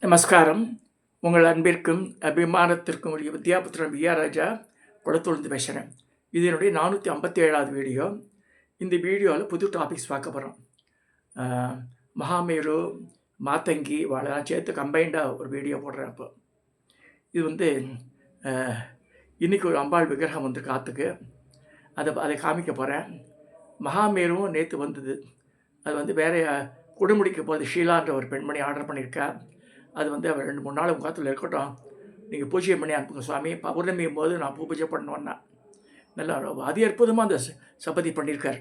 நமஸ்காரம். உங்கள் அன்பிற்கும் அபிமானத்திற்கும் உரிய வித்யாபுத்திரன் விஆர் ராஜா குளத்தூர்ந்து பேசுகிறேன். இது என்னுடைய 457வது வீடியோ. இந்த வீடியோவில் புது டாபிக்ஸ் பார்க்க போகிறோம். மகாமேரு, மாத்தங்கி வாழலாம் சேர்த்து கம்பைண்டாக ஒரு வீடியோ போடுறேன். இப்போ இது இன்றைக்கி ஒரு அம்பாள் விக்கிரகம் வந்து காற்றுக்கு அதை காமிக்க போகிறேன். மகாமேருவும் நேற்று வந்தது. அது வேறு குடுமுடிக்க போகுது. ஷீலான்ற ஒரு பெண்மணி ஆர்டர் பண்ணியிருக்கா. அது அவர் 2-3 நாள் உங்கள் காலத்தில் இருக்கட்டும், நீங்கள் பூஜை பண்ணி அனுப்புங்க சுவாமி. பௌர்ணமியும் போது நான் பூஜை பண்ணுவேன்னா நல்லா அதி அற்புதமாக அந்த சபதி பண்ணியிருக்கார்.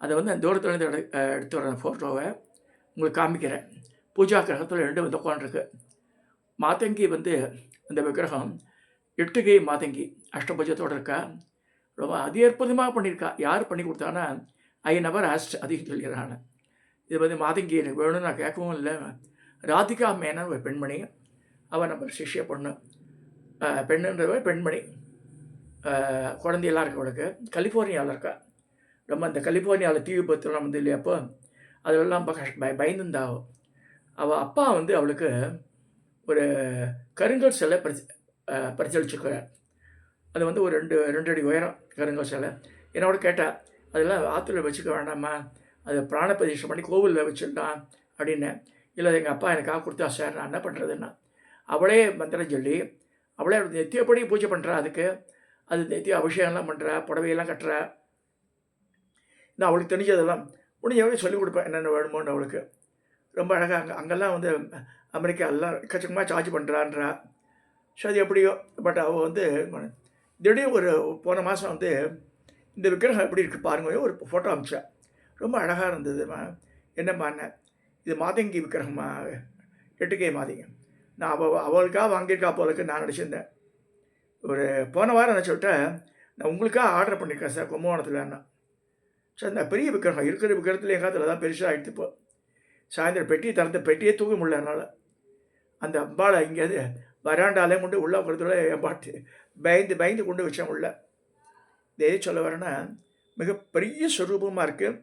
அதை அந்த தூரத்துலேருந்து எடுத்து வர ஃபோட்டோவை உங்களுக்கு காமிக்கிறேன். பூஜா கிரகத்தில் 2 உட்காந்துருக்கு. மாதங்கி அந்த விக்கிரகம் 8 கை மாதங்கி அஷ்டபுஜத்தோடு இருக்கா. ரொம்ப அதி அற்புதமாக பண்ணியிருக்கா. யார் பண்ணி கொடுத்தானா ஐ நவர் ஆஸ்ட் அதிகம் சொல்லிடுறாங்க. இது மாதங்கி எனக்கு வேணும்னு நான் கேட்கவும் இல்லை. ராதிகா மேனன் ஒரு பெண்மணி, அவள் நம்ம சிஷ்ய பெண்ணுன்றவ பெண்மணி, குழந்தையெல்லாம் இருக்கு. அவளுக்கு கலிஃபோர்னியாவில் இருக்கா. ரொம்ப அந்த கலிஃபோர்னியாவில் தீ விபத்துலாம் இல்லையாப்போ அதெல்லாம் பயந்துந்தாவும். அவள் அப்பா அவளுக்கு ஒரு கருங்கல் சிலை பரிசளிச்சுக்கிறார். அது ஒரு 2 அடி உயரம் கருங்கல் சிலை. என்னோட கேட்டால் அதெல்லாம் ஆற்றுல வச்சுக்க வேண்டாமா, அதை பிராண பிரதிஷ்டை பண்ணி கோவிலில் வச்சுட்டான் அப்படின்னு. இல்லை எங்கள் அப்பா எனக்காக கொடுத்தா சார், நான் என்ன பண்ணுறதுன்னா அவளே மந்திரம் சொல்லி அவளே நெத்தியப்படி பூஜை பண்ணுறா. அது நெத்திய அபிஷேகம்லாம் பண்ணுறா, புடவையெல்லாம் கட்டுறா. நான் அவளுக்கு தெரிஞ்சதெல்லாம் முடிஞ்சவங்க சொல்லிக் கொடுப்பேன் என்னென்ன வேணுமோன்னு. அவளுக்கு ரொம்ப அழகாக அங்கெல்லாம் அமெரிக்காவெல்லாம் எக்கச்சக்கமாக சார்ஜ் பண்ணுறான்றா. ஸோ அது எப்படியோ. பட் அவள் திடீர்னு ஒரு போன மாதம் இந்த விக்கிரகம் எப்படி இருக்குது பாருங்க, ஒரு ஃபோட்டோ அமிச்சா. ரொம்ப அழகாக இருந்தது. என்னம்மாண்ண இது மாதங்கி விக்கிரகமா, 8 கை மாதங்கி. நான் அவளுக்காக வாங்கியிருக்கா போலக்கு நான் நினச்சிருந்தேன். ஒரு போன வாரம் என்ன சொல்லிட்டேன், நான் உங்களுக்காக ஆர்டர் பண்ணியிருக்கேன் சார் கும்பகோணத்துலன்னா. சார் இந்த பெரிய விக்கிரகம் இருக்கிற விக்கிரகத்தில் எங்கள் காலத்தில் தான் பெருசாக ஆகிடுது. இப்போ சாயந்தரம் பெட்டியே தூக்க முடியல என்னால். அந்த அம்பாளை இங்கேயாவது வராண்டாலே கொண்டு உள்ளே உட்கிறதுல என் பாட்டு பயந்து கொண்டு வச்சேன் உள்ள. இதே சொல்ல வரேன்னா மிகப்பெரிய ஸ்வரூபமாக இருக்குது.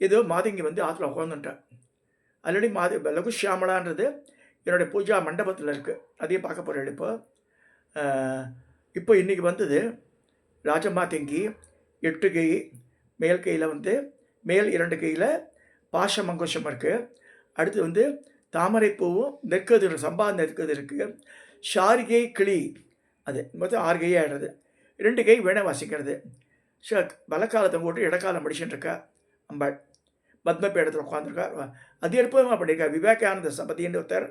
ஏதோ மாதங்கி ஆற்றுல உட்காந்துட்டேன். ஆல்ரெடி லகு ஷியாமலான்றது என்னுடைய பூஜா மண்டபத்தில் இருக்குது. அதையும் பார்க்க போகிறேன். இப்போ இன்றைக்கி ராஜமாதங்கி 8 கை, மேல் கையில் மேல் 2 கையில் பாசமங்குஷம் இருக்குது. அடுத்து தாமரைப்பூவும் நெற்கது, சம்பா நெற்கது இருக்குது. ஷாரிகை கிளி, அது மொத்தம் 6 கை ஆகிடுறது. 2 கை வீணை வாசிக்கிறது. ஸோ வலக்காலத்தை போட்டு இடக்காலம் முடிச்சுட்டு இருக்கா அம்பாள். பத்மபீடத்தில் உட்காந்துருக்கா. அது அற்புதமாக பண்ணியிருக்கார். விவேகானந்த சபதின்னு ஒருத்தர்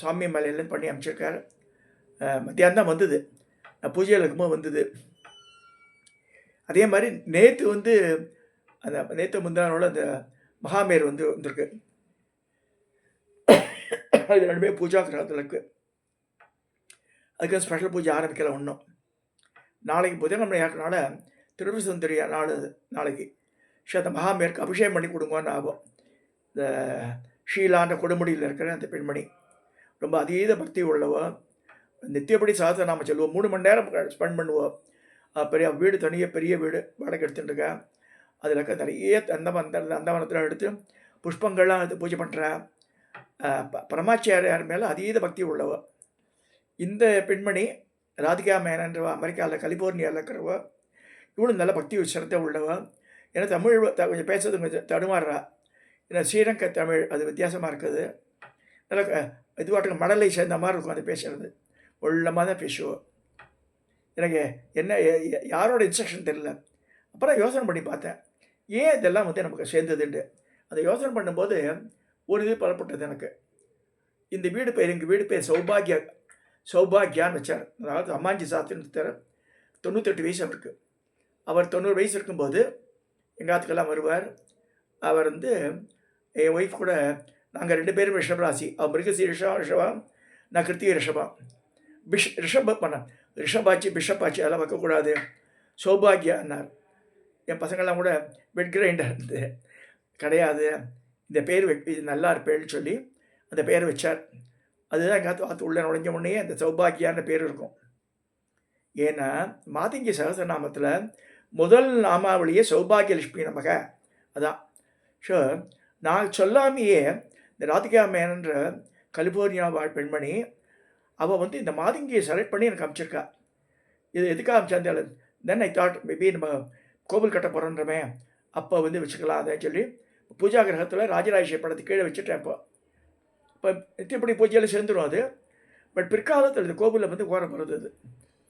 சாமி மலையிலேருந்து பண்ணி அமைச்சிருக்கார். மத்தியானம் தான் வந்தது, நான் பூஜையில் இருக்கும்போது வந்தது. அதே மாதிரி நேற்று நேற்று முந்தானோட அந்த மகாமேர் வந்திருக்கு. அது 2 பூஜா கிரகத்தில் இருக்குது. அதுக்கு ஸ்பெஷல் பூஜை ஆரம்பிக்கல ஒன்றும். நாளைக்கு புதன்கிழமை ஆக்கினால திருவிசுந்தரி நாளைக்கு. ஸோ அந்த மகாமேருக்கு அபிஷேகம் பண்ணி கொடுங்கன்னு ஆகும். இந்த ஷீலான்ற கொடுமுடியில் இருக்கிற அந்த பெண்மணி ரொம்ப அதீத பக்தி உள்ளவோ. நித்தியப்படி சாதனை நாம் சொல்லுவோம். 3 மணி நேரம் ஸ்பெண்ட் பண்ணுவோம். பெரிய வீடு, தனியாக பெரிய வீடு வாடகை எடுத்துட்டுருக்கேன். அதில் இருக்க நிறைய அந்தவனத்தில் எடுத்து புஷ்பங்கள்லாம் எடுத்து பூஜை பண்ணுறா. பரமாச்சாரியார் மேலே அதீத பக்தி உள்ளவோ. இந்த பெண்மணி ராதிகா மேனன்றவ அமெரிக்காவில் கலிஃபோர்னியாவில் இருக்கிறவ. இவளும் நல்ல பக்தி சிரத்தை உள்ளவ. ஏன்னா தமிழ் கொஞ்சம் பேசுறது கொஞ்சம் தடுமாறுறா. ஏன்னா ஸ்ரீரங்க தமிழ் அது வித்தியாசமாக இருக்குது. நல்லா இதுவாட்டுக்கு மடலை சேர்ந்த மாதிரி இருக்கும் அது பேசுகிறது. உள்ளமாக தான் பேசுவோம். எனக்கு என்ன யாரோட இன்ஸ்ட்ரக்ஷன் தெரியல. அப்புறம் யோசனை பண்ணி பார்த்தேன், ஏன் இதெல்லாம் நமக்கு சேர்ந்ததுண்டு. அந்த யோசனை பண்ணும்போது ஒரு இது பலப்பட்டது எனக்கு. இந்த வீடு பேர், எங்கள் வீடு பேர் சௌபாகியான்னு வச்சார். அதாவது அம்மாஞ்சி சாத்தின்னு 98 வயசு அவருக்கு. அவர் 90 வயசு இருக்கும்போது எங்கள் ஆத்துக்கெல்லாம் வருவார். அவர் என் ஒய்ஃப் கூட நாங்கள் 2 பேரும் ரிஷபராசி. அவர் மிருகசி ரிஷபம், நான் கிருத்திகை ரிஷபம். ரிஷபாச்சி பிஷப்பாச்சி அதெல்லாம் வைக்கக்கூடாது, சௌபாகியான்னார். என் பசங்கள்லாம் கூட பெட் கிரைண்டர் கிடையாது, இந்த பேர் இது நல்லா இருப்பேன்னு சொல்லி அந்த பேரை வச்சார். அதுதான் எங்கள் ஆற்று உள்ளே நுழைஞ்ச உடனே அந்த சௌபாகியான்ற பேர் இருக்கும். ஏன்னா மாதங்கி சகசரநாமத்தில் முதல் நாமாவளியே சௌபாகியலட்சுமி நமக. அதான். ஸோ நான் சொல்லாமையே இந்த ராதிகா மேனன்ற கலிஃபோர்னியா வாழ் பெண்மணி. அவள் வந்து இந்த மாதங்கியை செலக்ட் பண்ணி எனக்கு அனுப்பிச்சிருக்கா. இது எதுக்காக அனுப்பிச்சா தென் ஐ தாட் மேபி நம்ம கோவில் கட்ட போகிறோன்றமே, அப்போ வந்து வச்சுக்கலாம் அதைன்னு சொல்லி பூஜா கிரகத்தில் ராஜராஜேஸ்வரி படத்துக்கு கீழே வச்சுட்டேன். இப்போ நித்தியப்படி பூஜையில் சேர்ந்துடும் அது. பட் பிற்காலத்தில் இந்த கோவிலில் வந்து கோரம் வருது அது.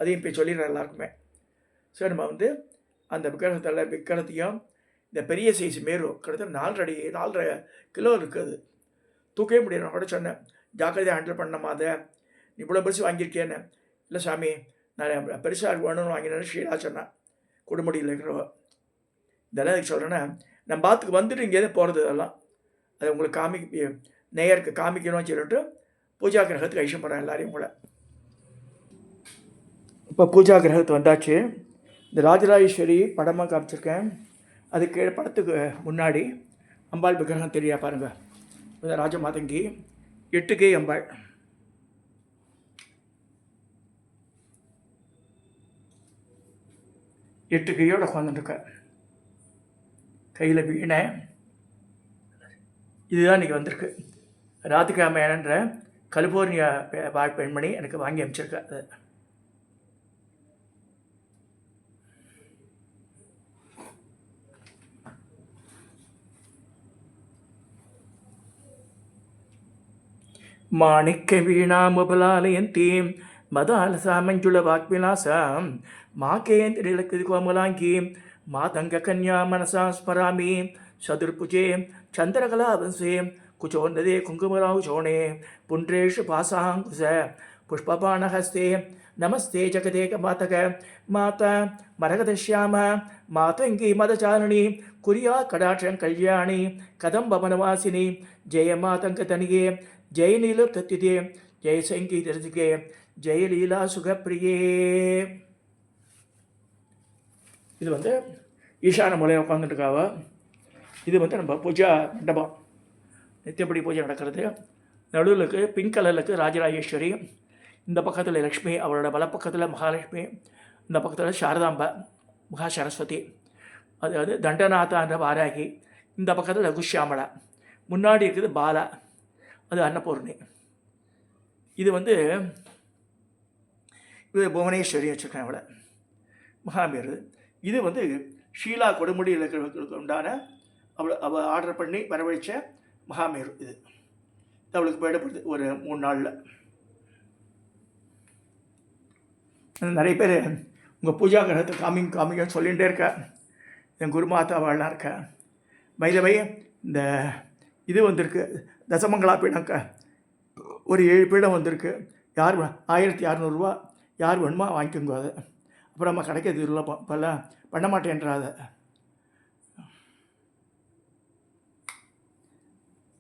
அதையும் இப்போ சொல்லிடுறேன் எல்லாருக்குமே. ஸோ நம்ம வந்து அந்த விக்கிரகத்தையும் இந்த பெரிய சைஸ் மேரு கிட்டத்தட்ட 4.5 கிலோ இருக்குது. தூக்கவே முடியும். நான் கூட சொன்னேன், ஜாக்கிரதையாக ஹேண்டில் பண்ணமா அதை, நீ இவ்வளோ பெருசு வாங்கியிருக்கேன்னு. இல்லை சாமி, நான் பெருசாக வேணும்னு வாங்கினேன்னு ஷீலா சொன்னேன். கொடுமுடியில் இருக்கிறவ. இதெல்லாம் எதுக்கு சொல்கிறேன்னா, நம்ம பாத்துக்கு வந்துட்டு இங்கேருந்து போகிறது இதெல்லாம். அதை உங்களுக்கு நேயருக்கு காமிக்கணும்னு சொல்லிட்டு பூஜா கிரகத்துக்கு ஐஷம் போகிறேன் எல்லாரையும் கூட. இப்போ பூஜா கிரகத்துக்கு வந்தாச்சு. இந்த ராஜராஜேஸ்வரி படமாக காமிச்சிருக்கேன். அது கீழே படத்துக்கு முன்னாடி அம்பாள் விக்கிரகம் தெரியா பாருங்கள். இந்த ராஜமாதங்கி 8K அம்பாள். எட்டு கையோடு உட்காந்துருக்க, கையில் வீணை. இதுதான் இன்றைக்கி வந்திருக்கு. ராதிகா மேனன்ற கலிஃபோர்னியா வாழ் பெண்மணி எனக்கு வாங்கி அனுப்பிச்சிருக்கா. அது மாணிக்க வீணாமுபலாலயந்தீம் மதாலசா மஞ்சுள வாக்விலாசாம் மாகேந்திரிலக்கு கோமலாங்கி மாதங்க கன்யா மனசா ஸ்மராமி சதுர்புஜே சந்திரகலாவசே குச்சோன்னதே குங்குமராவு சோணே புன்றேஷு பாசாங்குச புஷ்பபாணஹஸ்தே நமஸ்தே ஜகதேக மாதக மாதா மரகதஷ்யாம மாதங்கி மதச்சாரணி குறியா கடாட்சம் கல்யாணி கதம்பவனவாசினி ஜெய மாதங்க தனிகே ஜெய நீலத்தத்திதே ஜெய சங்கீதே ஜெய லீலா சுகப்பிரியே. இது வந்து ஈசான மூலையை உட்காந்துட்டுருக்காவ. இது வந்து நம்ம பூஜா மண்டபம், நித்தியப்படி பூஜை நடக்கிறது. நடுவிலுக்கு பிங்க் கலருக்கு ராஜராஜேஸ்வரி, இந்த பக்கத்தில் லக்ஷ்மி, அவரோட வலப்பக்கத்தில் மகாலட்சுமி, இந்த பக்கத்தில் சாரதாம்பா மகா சரஸ்வதி, அதாவது தண்டநாதான்ற வாராகி, இந்த பக்கத்தில் லகுஷியாமலா, முன்னாடி இருக்குது பாலா, அது அன்னபூர்ணி. இது வந்து இது புவனேஸ்வரி வச்சுருக்கேன் அவளை, மகாமேரு. இது வந்து ஷீலா கொடுமுடியில் இருக்கிறவங்களுக்கு உண்டான அவள் ஆர்டர் பண்ணி வரவழைச்ச மகாமேரு. இது அவளுக்கு போயிடப்படுது ஒரு 3 நாளில். நிறைய பேர் உங்கள் பூஜா கிரகத்தை காமிங்கன்னு சொல்லிகிட்டே இருக்கா. என் குருமாதாவாள்லாம் இருக்கா. வைதவை இந்த இது வந்திருக்கு, தசமங்களா பீடம் ஒரு 7 பீடம் வந்திருக்கு. யார் 1600 யார் வேணுமா வாங்கிக்கோங்க. அதை அப்புறம் நம்ம கிடைக்கிறது இல்லை, இப்போல்லாம் பண்ண மாட்டேன்றாத.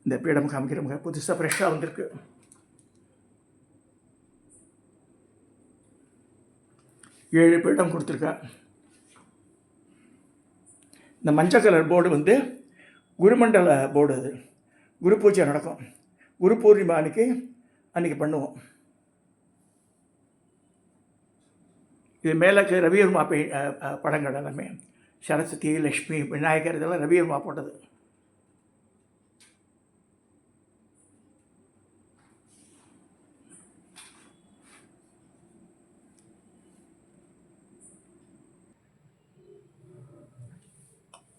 இந்த பீடம் காமிக்கிறவங்க புதுசாக ஃப்ரெஷ்ஷாக வந்திருக்கு. ஏழு பீடம் கொடுத்துருக்கேன். இந்த மஞ்சள் கலர் போர்டு வந்து குருமண்டல போர்டு. அது குரு பூஜை நடக்கும். குரு பூர்ணிமா அன்றைக்கி பண்ணுவோம். இது மேலே ரவிவர்மா படங்கள் எல்லாமே, சரஸ்வதி, லக்ஷ்மி, விநாயகர், இதெல்லாம் ரவிவர்மா போட்டது.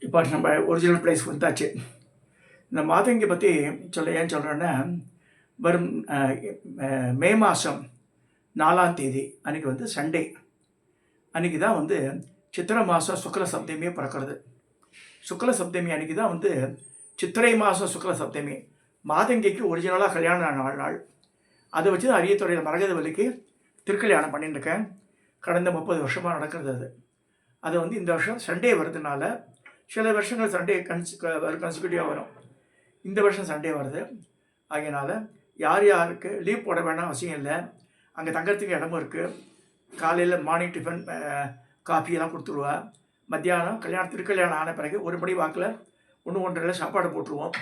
இப்போ நம்ம ஒரிஜினல் பிளேஸ் வந்தாச்சு. இந்த மாதங்கி பற்றி ஏன் சொல்கிறேன்னா, வரும் மே மாதம் 4ஆம் தேதி அன்றைக்கி வந்து சண்டே, அன்றைக்கி தான் வந்து சித்திரை மாதம் சுக்ல சப்தமியே பிறக்கிறது. சுக்ல சப்தமி அன்றைக்கி தான் வந்து சித்திரை மாதம் சுக்ல சப்தமி. மாதங்கிக்கு ஒரிஜினலாக கல்யாணம் நாள். அதை வச்சு தான் அரியத்துறையில் மரகதவல்லிக்கு திருக்கல்யாணம் பண்ணிட்டுருக்கேன். கடந்த 30 வருஷமாக நடக்கிறது அது. அது வந்து இந்த வருஷம் சண்டே வருதுனால, சில வருஷங்கள் சண்டே கன்சிக்யூட்டிவாக வரும். இந்த வருஷம் சண்டே வருது. அதனால் யாருக்கு லீவ் போட வேணாம் அவசியம் இல்லை. அங்கே தங்கறதுக்கு இடமும் இருக்குது. காலையில் மார்னிங் டிஃபன் காஃபியெல்லாம் கொடுத்துருவா. மத்தியானம் திருக்கல்யாணம் ஆன பிறகு 1 மணி வாக்கில் 1-1:30 சாப்பாடு போட்டுருவோம்.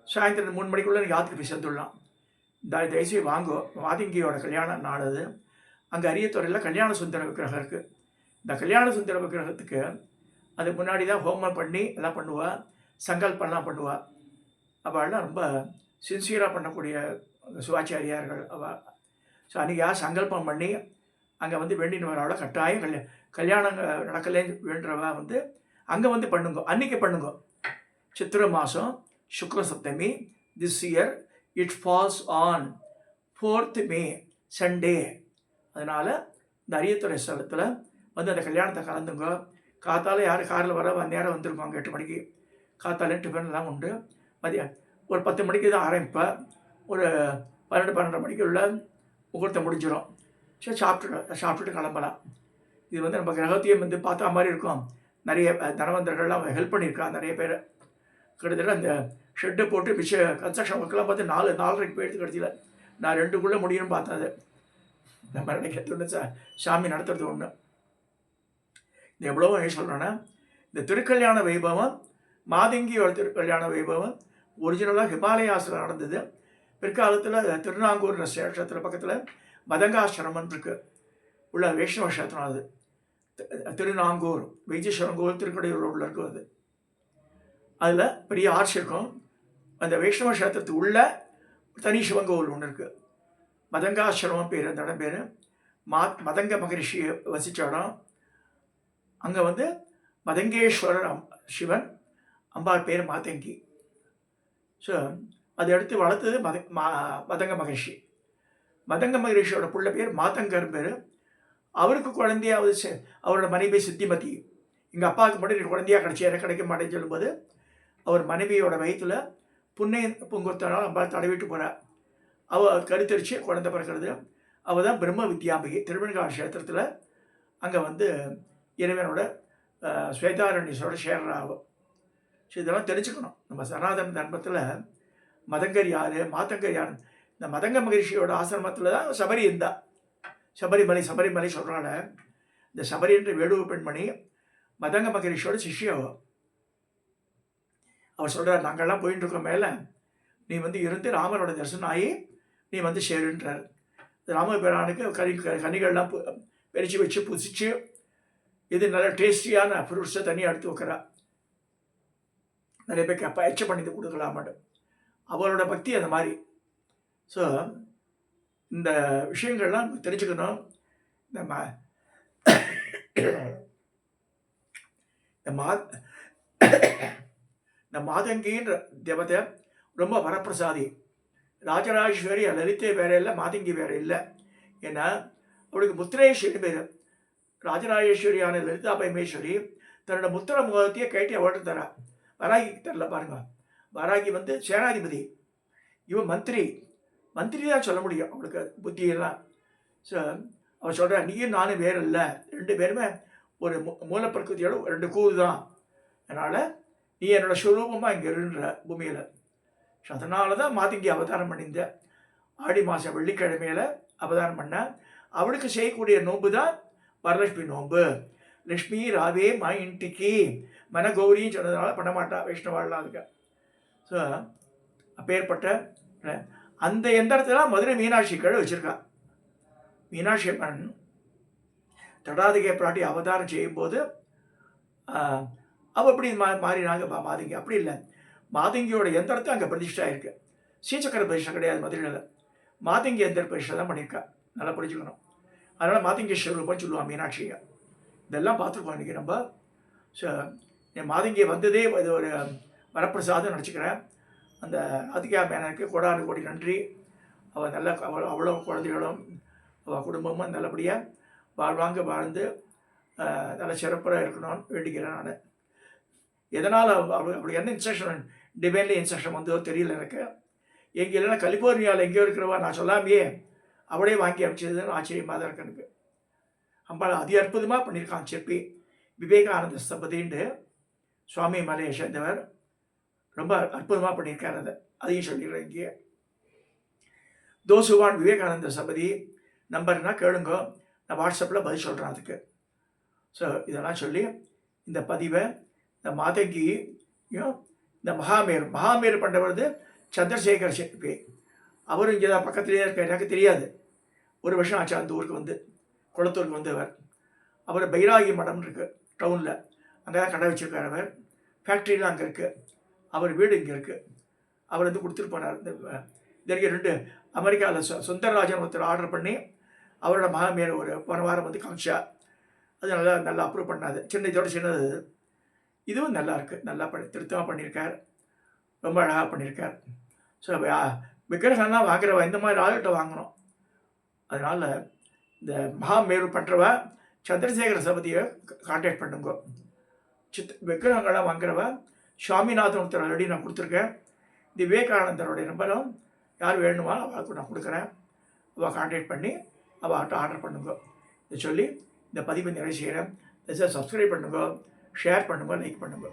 சாயந்தரம் 3 மணிக்குள்ளே நீங்கள் ஆற்றுக்கு போய் சேர்ந்துடலாம். தயவுசெய்து வாங்கோ. மாதங்கியோட கல்யாணம் நாள் அது. அங்கே அரியத்துறையில் கல்யாண சுந்தர விக்கிரகம் இருக்குது. இந்த கல்யாண சுந்தர விக்கிரகத்துக்கு அதுக்கு முன்னாடி தான் ஹோமம் பண்ணி எல்லாம் பண்ணுவாள், சங்கல்பெல்லாம் பண்ணுவாள். அவள்லாம் ரொம்ப சின்சியராக பண்ணக்கூடிய சிவாச்சாரியார்கள் ஸோ அன்றைக்கி யார் சங்கல்பம் பண்ணி அங்கே வந்து வேண்டின்னு வரவள கட்டாயம் கல்யாணம் நடக்கலேன்னு வேண்டுறவா வந்து அங்கே வந்து பண்ணுங்க, அன்றைக்கி பண்ணுங்க. சித்திரை மாதம் சுக்ர சப்தமி, this year it falls on 4th May Sunday. அதனால் இந்த அரியத்துறை ஸ்தலத்தில் வந்து அந்த கல்யாணத்தை கலந்துங்க. காத்தால் யார் காரில் வர நேரம் வந்துருக்கோங்க 8 மணிக்கு. காத்தாலே டிஃபன்லாம் உண்டு. மதியம் ஒரு 10 மணிக்கு தான் ஆரம்பிப்பேன். ஒரு 12 மணிக்கு உள்ள முகூர்த்தம் முடிஞ்சிடும். சரி, சாப்பிட்டுட்டு கிளம்பலாம். இது வந்து நம்ம கிரகத்தையும் வந்து பார்த்தா மாதிரி இருக்கும். நிறைய தனவந்தர்கள்லாம் ஹெல்ப் பண்ணியிருக்கா நிறைய பேர். கிட்டத்தட்ட அந்த ஷெட்டை போட்டு கன்ஸ்ட்ரக்ஷன் ஒர்க்கெலாம் பார்த்து 4:30 போயிடுத்து கடைசியில். நான் 2க்குள்ளே முடியும்னு பார்த்தது. நம்ம நினைக்கிறது ஒன்று, சாமி நடத்துறது ஒன்று. இது எவ்வளவோ சொல்கிறேன்னா, இந்த திருக்கல்யாண வைபவம் மாதங்கியோட திருக்கல்யாண வைபவம் ஒரிஜினலாக ஹிமாலயாஸில் நடந்தது. பிற்காலத்தில் திருநாங்கூர் சேஷத்தில் பக்கத்தில் மதங்காசிரமம் இருக்குது உள்ள வைஷ்ணவ கஷேத்திரம். அது திருநாங்கூர் வைத்தீஸ்வரங்கோல் திருக்கடையூர் ரோட்டில் இருக்கும். அது அதில் பெரிய ஆர்ச் இருக்கும். அந்த வைஷ்ணவ கஷேத்திரத்துக்கு உள்ள தனி சிவங்கோவில் ஒன்று இருக்குது. மதங்காசிரமம் பேர், அந்த இடம் பேர். மதங்க மகரிஷி வசித்த இடம். அங்கே வந்து மதங்கேஸ்வரர் சிவன், அம்பாள் பேர் மாதங்கி. ஸோ அதை எடுத்து வளர்த்தது மதங்க மகரிஷி. மதங்க மகரிஷியோட புள்ள பேர் மாதங்கர் பேர். அவருக்கு குழந்தையாவது அவரோட மனைவி சித்திமதி. எங்கள் அப்பாவுக்கு மட்டும் குழந்தையாக கிடச்சி எனக்கு கிடைக்க மாட்டேன்னு சொல்லும்போது அவர் மனைவியோட வயிற்றில் புன்னை பூங்கொத்தனால் அம்பாள் தடவிட்டு போகிறார். அவள் கருத்தரிச்சு குழந்தை பிறக்கிறது. அவள் தான் பிரம்ம வித்யாம்பிகை. திருவெண்காடு கஷேத்திரத்தில் அங்கே வந்து இறைவனோட ஸ்வேதாரண்யஸோட சேர்றாகும். ஸோ இதெல்லாம் தெரிஞ்சுக்கணும். நம்ம சனாதன தர்மத்தில் மதங்கர் யார், மாதங்கர் யார். இந்த மதங்க மகரிஷியோட ஆசிரமத்தில் தான் சபரி இருந்தா. சபரிமலை சொல்கிறாள். இந்த சபரி என்ற வேடுவ பெண்மணி மதங்க மகரிஷியோட சிஷ்யாவோ. அவர் சொல்கிறார், நாங்கள்லாம் போயிட்டு இருக்கோம் மேலே, நீ வந்து இருந்து ராமரோட தரிசனம் ஆகி நீ வந்து சேருன்றார். ராமபிரானுக்கு கனிகள்லாம் பறித்து வச்சு புசிச்சு இது நல்ல டேஸ்டியான ஃப்ரூட்ஸை தனியாக எடுத்து வைக்கிறா. நிறைய பேருக்கு பயிற்சி பண்ணி கொடுக்கலாமாட்டு. அவரோட பக்தி அந்த மாதிரி. ஸோ இந்த விஷயங்கள்லாம் தெரிஞ்சுக்கணும். இந்த மாதங்கின்ற தேவதை ரொம்ப வரப்பிரசாதி. ராஜராஜேஸ்வரி லலிதே வேற இல்லை, மாதங்கி வேற இல்லை. ஏன்னா அவளுக்கு முத்திரேஸ்வரி பேர். ராஜராஜேஸ்வரியான லலிதா பரமேஸ்வரி தன்னோட முத்திர முகத்தையே கேட்டி அவர்கிட்ட தரா. வராகிக்கு தரல பாருங்க. வராகி வந்து சேனாதிபதி, இவன் மந்திரி தான் சொல்ல முடியும் அவளுக்கு புத்தியெல்லாம். ஸோ அவள் சொல்கிறா, நீயும் நானும் வேறு இல்லை, 2 பேருமே ஒரு மூலப்பிரகிருதியோட 2 கூறு தான். அதனால் நீ என்னோட சுரூபமாக இங்கே இருன்ற பூமியில். ஸோ அதனால தான் மாதங்கி அவதாரம் பண்ணியிருந்த. ஆடி மாதம் வெள்ளிக்கிழமையில் அவதாரம் பண்ண. அவளுக்கு செய்யக்கூடிய நோன்பு தான் வரலட்சுமி நோன்பு. லக்ஷ்மி ராவே மா இன்டிக்கு மனகௌரின்னு சொன்னதுனால பண்ண மாட்டா வைஷ்ணவாள்லாம் அதுக்கு. ஸோ அப்பேற்பட்ட அந்த எந்திரத்தில் மதுரை மீனாட்சி கீழே வச்சுருக்கா. மீனாட்சி அம்மன் தடாதிகை பிராட்டி அவதாரம் செய்யும்போது அவள் எப்படி மாறினாங்க மாதங்கி. அப்படி இல்லை, மாதங்கியோட எந்திரத்தை அங்கே பிரதிஷ்டா இருக்குது. ஸ்ரீசக்கர பிரதிஷ்டை கிடையாது மதுரையில். மாதங்கி எந்திர பிரதிஷ்டை தான் பண்ணியிருக்கா. நல்லா புரிஞ்சுக்கணும். அதனால் மாதங்கேஸ்வரூபம்னு சொல்லுவான் மீனாட்சியை. இதெல்லாம் பார்த்துருக்கோம் இன்றைக்கி நம்ம. ஸோ என் மாதங்கி வந்ததே இது ஒரு வரப்பிரசாதம் நினச்சிக்கிறேன். அந்த ராதிகா மேனனுக்கு கோடானு கோடி நன்றி. அவள் நல்ல அவ்வளோ குழந்தைகளும் அவள் குடும்பமும் நல்லபடியாக வாழ்வாங்க வாழ்ந்து நல்ல சிறப்பாக இருக்கணும்னு வேண்டிக்கிறேன் நான். எதனால் அப்படி என்ன இன்ஸ்ட்ரக்ஷன் டிவைன்லி இன்ஸ்ட்ரக்ஷன் வந்ததோ தெரியல எனக்கு. எங்கே இல்லைன்னா கலிஃபோர்னியாவில் எங்கேயோ இருக்கிறவா நான் சொல்லாமையே அவளே வாங்கி அமைச்சதுன்னு ஆச்சரியமாக தான் இருக்கு எனக்கு. அம்பாள் அதி அற்புதமாக பண்ணியிருக்கான் சிற்பி. விவேகானந்த ஸ்தபதின்ட்டு சுவாமி மலையை சேர்ந்தவர் ரொம்ப அற்புதமாக பண்ணியிருக்கார். அதையும் சொல்லிடுறேன் இங்கே. தோசுவான் விவேகானந்த சபதி நம்பர்னா கேளுங்க, நான் வாட்ஸ்அப்பில் பதில் சொல்கிறேன் அதுக்கு. ஸோ இதெல்லாம் சொல்லி இந்த பதிவை இந்த மாதங்கியும் இந்த மகாமேரு பண்ணுறது சந்திரசேகர் சிற்பி. அவரும் இங்கே தான் பக்கத்துலேயே இருக்கார். எனக்கு தெரியாது, ஒரு வருஷம் ஆச்சு அந்த ஊருக்கு வந்து, குளத்தூருக்கு வந்தவர். அவர் பைராகி மடம் இருக்குது டவுனில், அங்கே தான் கடை வச்சுருக்கார் அவர். ஃபேக்ட்ரிலாம் அங்கே இருக்குது. அவர் வீடு இங்கே இருக்குது. அவர் வந்து கொடுத்துட்டு போனார். இதற்கு 2 அமெரிக்காவில் சுந்தரராஜன் ஒருத்தர் ஆர்டர் பண்ணி அவரோட மகன் மேலே ஒரு போன வாரம் வந்து காமிச்சா. அது நல்லா அப்ரூவ் பண்ணாது. இதோட சின்னது. இதுவும் நல்லா இருக்குது. நல்லா திருத்தமாக பண்ணியிருக்கார். ரொம்ப அழகாக பண்ணியிருக்கார். ஸோ விக்கிரகம்லாம் வாங்குறவ இந்த மாதிரி ஆளுகிட்ட வாங்கணும். அதனால் இந்த மகாமேரு பண்ணுறவ சந்திரசேகர சபதியை கான்டாக்ட் பண்ணுங்க. விக்கிரகங்கள்லாம் வாங்குறவ சுவாமிநாதன் ஒருத்தர் ஆல்ரெடி நான் கொடுத்துருக்கேன். இந்த விவேகானந்தருடைய நம்பரும் யார் வேணுமா அவளுக்கு நான் கொடுக்குறேன். அவள் கான்டாக்ட் பண்ணி அவள்கிட்ட ஆர்டர் பண்ணுங்க. இதை சொல்லி இந்த பதிவை நிறைவு செய்கிறேன். சப்ஸ்கிரைப் பண்ணுங்க, ஷேர் பண்ணுங்க, லைக் பண்ணுங்க.